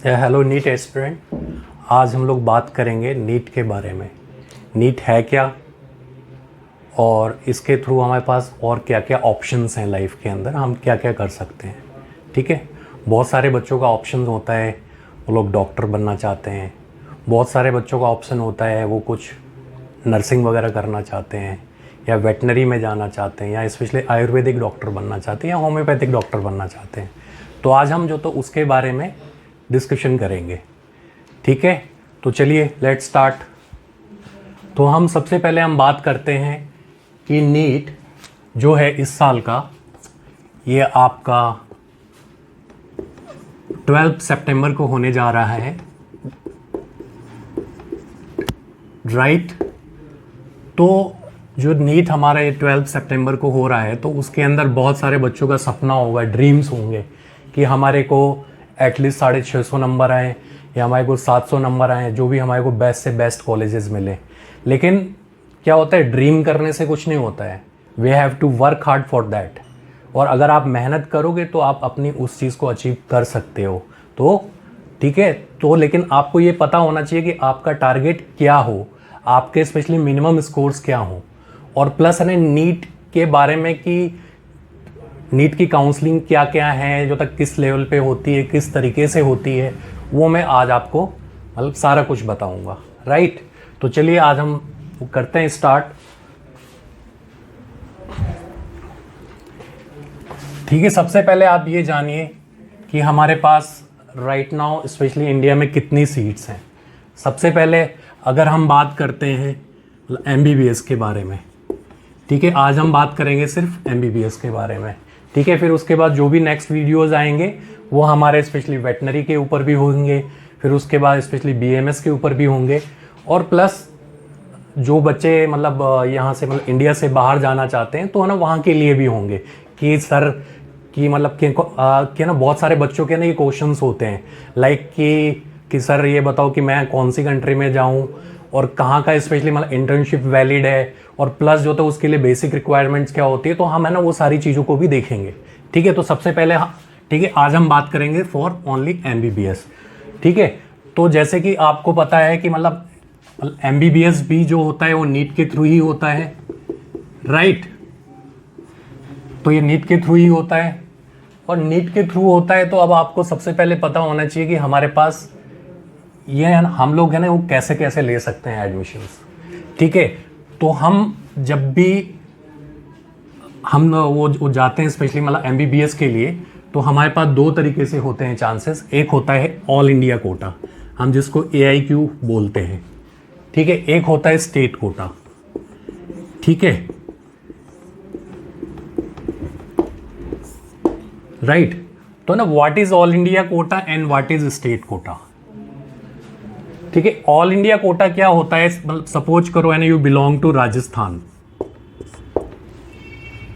Hello NEET aspirant. आज हम लोग बात करेंगे नीट के बारे में। नीट है क्या और इसके थ्रू हमारे पास और क्या क्या ऑप्शंस हैं लाइफ के अंदर, हम क्या क्या कर सकते हैं। ठीक है, बहुत सारे बच्चों का ऑप्शन होता है, वो लोग डॉक्टर बनना चाहते हैं। बहुत सारे बच्चों का ऑप्शन होता है वो कुछ नर्सिंग वगैरह करना चाहते हैं, या वेटनरी में जाना चाहते हैं, या स्पेशली आयुर्वेदिक डॉक्टर बनना चाहते हैं, या होम्योपैथिक डॉक्टर बनना चाहते हैं। तो आज हम तो उसके बारे में डिस्कशन करेंगे। ठीक है, तो चलिए लेट्स स्टार्ट। तो हम सबसे पहले हम बात करते हैं कि नीट जो है इस साल का, ये आपका 12 सितंबर को होने जा रहा है, राइट। तो जो नीट हमारा ये 12 सितंबर को हो रहा है, तो उसके अंदर बहुत सारे बच्चों का सपना होगा, ड्रीम्स होंगे कि हमारे को एटलीस्ट 650 नंबर आए, या हमारे को 700 नंबर आए, जो भी हमारे को बेस्ट से बेस्ट कॉलेजेस मिले। लेकिन क्या होता है, ड्रीम करने से कुछ नहीं होता है, we have to work hard for that. और अगर आप मेहनत करोगे तो आप अपनी उस चीज़ को अचीव कर सकते हो। तो ठीक है, तो लेकिन आपको ये पता होना चाहिए कि आपका टारगेट क्या हो, आपके स्पेशली मिनिमम स्कोर्स क्या हो। और प्लस है नीट के बारे में कि नीट की काउंसलिंग क्या क्या है, जो तक किस लेवल पे होती है, किस तरीके से होती है, वो मैं आज आपको मतलब सारा कुछ बताऊंगा, राइट। तो चलिए आज हम करते हैं स्टार्ट। ठीक है, सबसे पहले आप ये जानिए कि हमारे पास राइट नाउ स्पेशली इंडिया में कितनी सीट्स हैं। सबसे पहले अगर हम बात करते हैं MBBS के बारे में, ठीक है, आज हम बात करेंगे सिर्फ MBBS के बारे में। ठीक है, फिर उसके बाद जो भी नेक्स्ट वीडियोस आएंगे वो हमारे स्पेशली वेटनरी के ऊपर भी होंगे, फिर उसके बाद स्पेशली BMS के ऊपर भी होंगे। और प्लस जो बच्चे मतलब यहाँ से मतलब इंडिया से बाहर जाना चाहते हैं तो है ना, वहाँ के लिए भी होंगे कि सर कि मतलब कि ना बहुत सारे बच्चों के ना ये क्वेश्चंस होते हैं लाइक कि सर ये बताओ कि मैं कौन सी कंट्री में जाऊँ और कहाँ का स्पेशली मतलब इंटर्नशिप वैलिड है, और प्लस जो तो उसके लिए बेसिक रिक्वायरमेंट्स क्या होती है। तो हम है ना वो सारी चीज़ों को भी देखेंगे। ठीक है, तो सबसे पहले ठीक है, आज हम बात करेंगे फॉर ओनली MBBS। ठीक है, तो जैसे कि आपको पता है कि मतलब MBBS भी जो होता है वो नीट के थ्रू ही होता है, राइट। तो ये नीट के थ्रू ही होता है, और नीट के थ्रू होता है तो अब आपको सबसे पहले पता होना चाहिए कि हमारे पास ये है ना, हम लोग है ना वो कैसे कैसे ले सकते हैं एडमिशन्स। ठीक है, तो हम जब भी हम वो जाते हैं स्पेशली मतलब MBBS के लिए, तो हमारे पास दो तरीके से होते हैं चांसेस। एक होता है ऑल इंडिया कोटा, हम जिसको AIQ बोलते हैं। ठीक है, एक होता है स्टेट कोटा। ठीक है, राइट। तो ना what is all India Kota and what is state quota. ठीक है, ऑल इंडिया कोटा क्या होता है, मतलब सपोज करो and you belong to Rajasthan,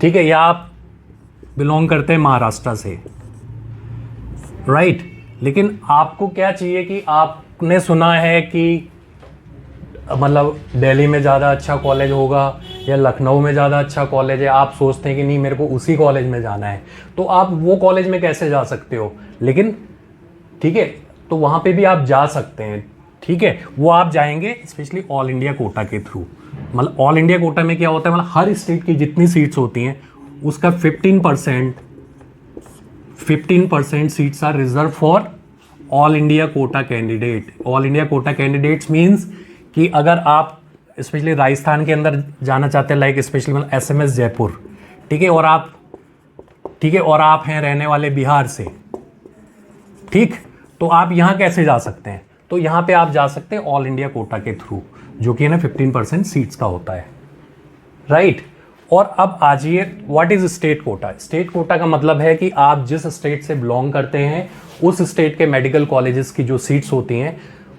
ठीक है, या आप बिलोंग करते हैं महाराष्ट्र से, राइट। लेकिन आपको क्या चाहिए कि आपने सुना है कि मतलब दिल्ली में ज़्यादा अच्छा कॉलेज होगा या लखनऊ में ज़्यादा अच्छा कॉलेज है, आप सोचते हैं कि नहीं मेरे को उसी कॉलेज में जाना है, तो आप वो कॉलेज में कैसे जा सकते हो। लेकिन ठीक है, तो वहाँ पे भी आप जा सकते हैं। ठीक है, वो आप जाएंगे स्पेशली ऑल इंडिया कोटा के थ्रू। मतलब ऑल इंडिया कोटा में क्या होता है, मतलब हर स्टेट की जितनी सीट्स होती हैं उसका 15% seats are reserve for all India quota candidate. All India quota candidates means कि अगर आप स्पेशली राजस्थान के अंदर जाना चाहते हैं, लाइक स्पेशली मतलब SMS जयपुर, ठीक है, और आप हैं रहने वाले बिहार से, ठीक, तो आप यहाँ कैसे जा सकते हैं, तो यहाँ पे आप जा सकते हैं ऑल इंडिया कोटा के थ्रू, जो कि है ना 15% सीट्स का होता है, राइट। और अब आ जाइए what is state quota. State quota का मतलब है कि आप जिस स्टेट से बिलोंग करते हैं उस स्टेट के मेडिकल कॉलेजेस की जो सीट्स होती हैं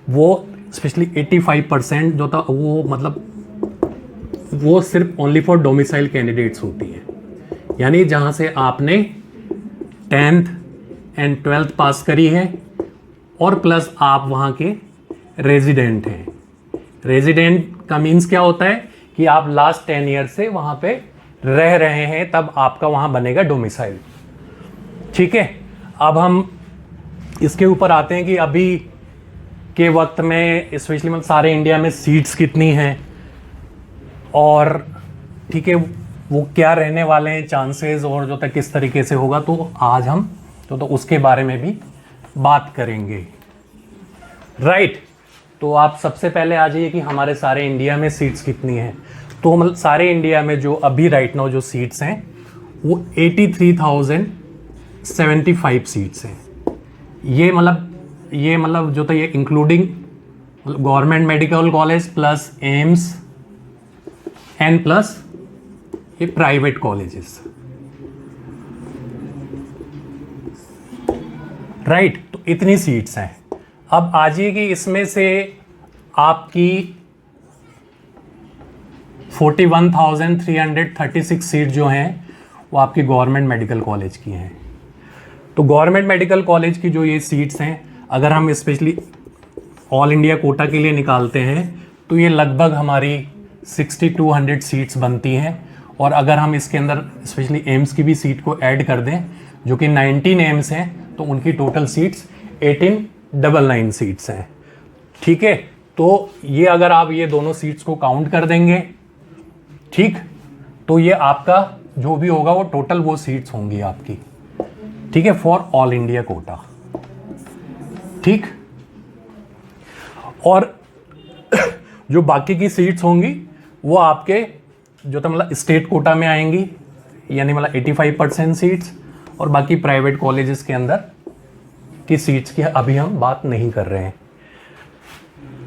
वो स्पेशली 85% जो था वो मतलब वो सिर्फ ओनली फॉर डोमिसाइल कैंडिडेट्स होती है। यानी जहाँ से आपने 10th एंड 12th पास करी है और प्लस आप वहाँ के रेजिडेंट हैं। रेजिडेंट का मीन्स क्या होता है कि आप लास्ट 10 ईयर से वहाँ पे रह रहे हैं, तब आपका वहाँ बनेगा डोमिसाइल। ठीक है, अब हम इसके ऊपर आते हैं कि अभी के वक्त में स्पेशली मतलब सारे इंडिया में सीट्स कितनी हैं, और ठीक है वो क्या रहने वाले हैं चांसेस, और जो तक किस तरीके से होगा, तो आज हम तो उसके बारे में भी बात करेंगे। राइट, तो आप सबसे पहले आ जाइए कि हमारे सारे इंडिया में सीट्स कितनी हैं। तो मतलब सारे इंडिया में जो अभी राइट नाउ जो सीट्स हैं वो 83,075 सीट्स हैं। ये मतलब जो था ये including government medical college plus AIIMS and plus ये प्राइवेट कॉलेजेस। राइट, तो इतनी सीट्स हैं। अब आ जाइए कि इसमें से आपकी 41,336 सीट जो हैं वो आपकी गवर्नमेंट मेडिकल कॉलेज की हैं। तो गवर्नमेंट मेडिकल कॉलेज की जो ये सीट्स हैं, अगर हम स्पेशली ऑल इंडिया कोटा के लिए निकालते हैं तो ये लगभग हमारी 6200 सीट्स बनती हैं। और अगर हम इसके अंदर स्पेशली एम्स की भी सीट को ऐड कर दें जो कि 19 एम्स हैं, तो उनकी टोटल सीट्स 1899 सीट्स हैं। ठीक है, तो ये अगर आप ये दोनों सीट्स को काउंट कर देंगे, ठीक, तो ये आपका जो भी होगा वो टोटल वो सीट्स होंगी आपकी, ठीक है, फॉर ऑल इंडिया कोटा। ठीक, और जो बाकी की सीट्स होंगी वो आपके जो तो मतलब स्टेट कोटा में आएंगी, यानी मतलब 85% सीट्स, और बाकी प्राइवेट कॉलेजेस के अंदर की सीट्स की अभी हम बात नहीं कर रहे हैं।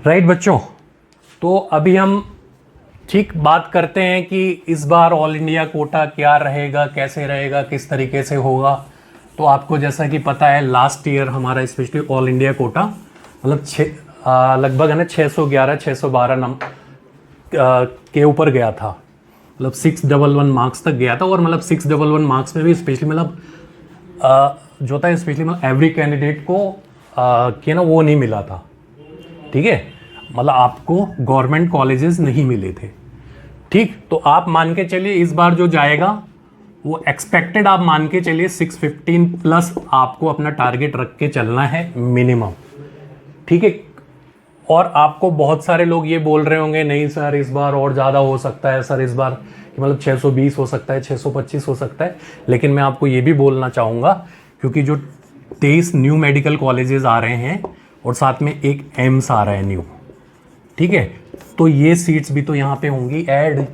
राइट बच्चों, तो अभी हम ठीक बात करते हैं कि इस बार ऑल इंडिया कोटा क्या रहेगा, कैसे रहेगा, किस तरीके से होगा। तो आपको जैसा कि पता है लास्ट ईयर हमारा स्पेशली ऑल इंडिया कोटा मतलब लगभग है ना 611-612 के ऊपर गया था, मतलब 611 मार्क्स तक गया था। और मतलब 611 मार्क्स में भी स्पेशली मतलब जो था स्पेशली मतलब एवरी कैंडिडेट को कि ना वो नहीं मिला था। ठीक है, मतलब आपको गवर्नमेंट कॉलेजेस नहीं मिले थे। ठीक, तो आप मान के चलिए इस बार जो जाएगा वो एक्सपेक्टेड आप मान के चलिए 615 प्लस आपको अपना टारगेट रख के चलना है मिनिमम। ठीक है, और आपको बहुत सारे लोग ये बोल रहे होंगे नहीं सर इस बार और ज़्यादा हो सकता है, सर इस बार मतलब 620 हो सकता है, 625 हो सकता है। लेकिन मैं आपको ये भी बोलना चाहूँगा क्योंकि जो 23 न्यू मेडिकल कॉलेजेस आ रहे हैं और साथ में एक एम्स आ रहा है न्यू, ठीक है, तो ये सीट्स भी तो यहाँ पे होंगी ऐड।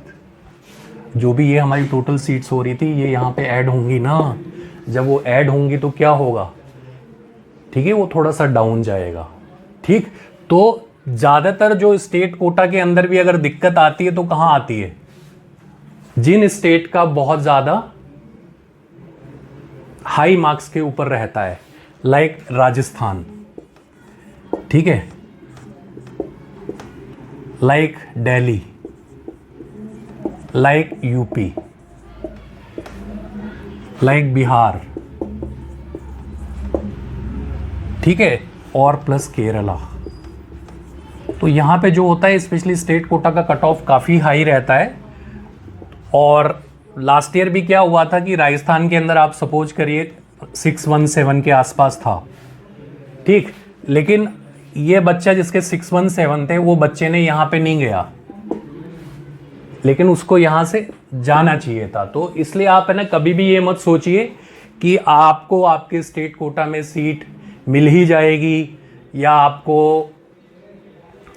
जो भी ये हमारी टोटल सीट्स हो रही थी ये यहाँ पे ऐड होंगी ना। जब वो ऐड होंगी तो क्या होगा, ठीक है, वो थोड़ा सा डाउन जाएगा। ठीक, तो ज़्यादातर जो स्टेट कोटा के अंदर भी अगर दिक्कत आती है तो कहाँ आती है, जिन स्टेट का बहुत ज़्यादा हाई मार्क्स के ऊपर रहता है, लाइक राजस्थान, ठीक है, like Delhi, like UP, like Bihar, ठीक है, और प्लस केरला। तो यहाँ पे जो होता है स्पेशली स्टेट कोटा का कट ऑफ काफ़ी हाई रहता है। और लास्ट ईयर भी क्या हुआ था कि राजस्थान के अंदर आप सपोज करिए 617 के आसपास था। ठीक, लेकिन ये बच्चा जिसके 617 थे वो बच्चे ने यहाँ पे नहीं गया, लेकिन उसको यहाँ से जाना चाहिए था। तो इसलिए आप है ना कभी भी ये मत सोचिए कि आपको आपके स्टेट कोटा में सीट मिल ही जाएगी या आपको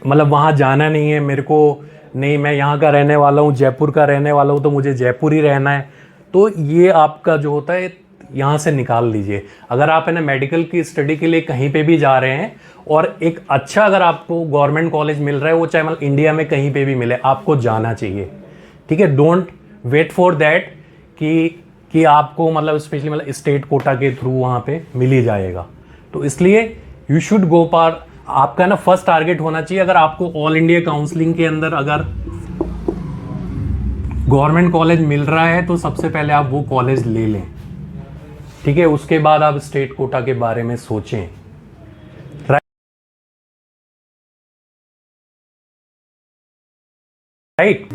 मतलब वहाँ जाना नहीं है, मेरे को नहीं, मैं यहाँ का रहने वाला हूँ, जयपुर का रहने वाला हूँ, तो मुझे जयपुर ही रहना है। तो ये आपका जो होता है यहाँ से निकाल लीजिए। अगर आप है ना मेडिकल की स्टडी के लिए कहीं पे भी जा रहे हैं और एक अच्छा अगर आपको गवर्नमेंट कॉलेज मिल रहा है, वो चाहे मतलब इंडिया में कहीं पे भी मिले, आपको जाना चाहिए। ठीक है, डोंट वेट फॉर दैट कि आपको मतलब स्पेशली मतलब स्टेट कोटा के थ्रू वहाँ पे मिल ही जाएगा। तो इसलिए यू शुड गो पार, आपका ना फर्स्ट टारगेट होना चाहिए। अगर आपको ऑल इंडिया काउंसलिंग के अंदर अगर गवर्नमेंट कॉलेज मिल रहा है तो सबसे पहले आप वो कॉलेज ले लें। ठीक है, उसके बाद आप स्टेट कोटा के बारे में सोचें। राइट।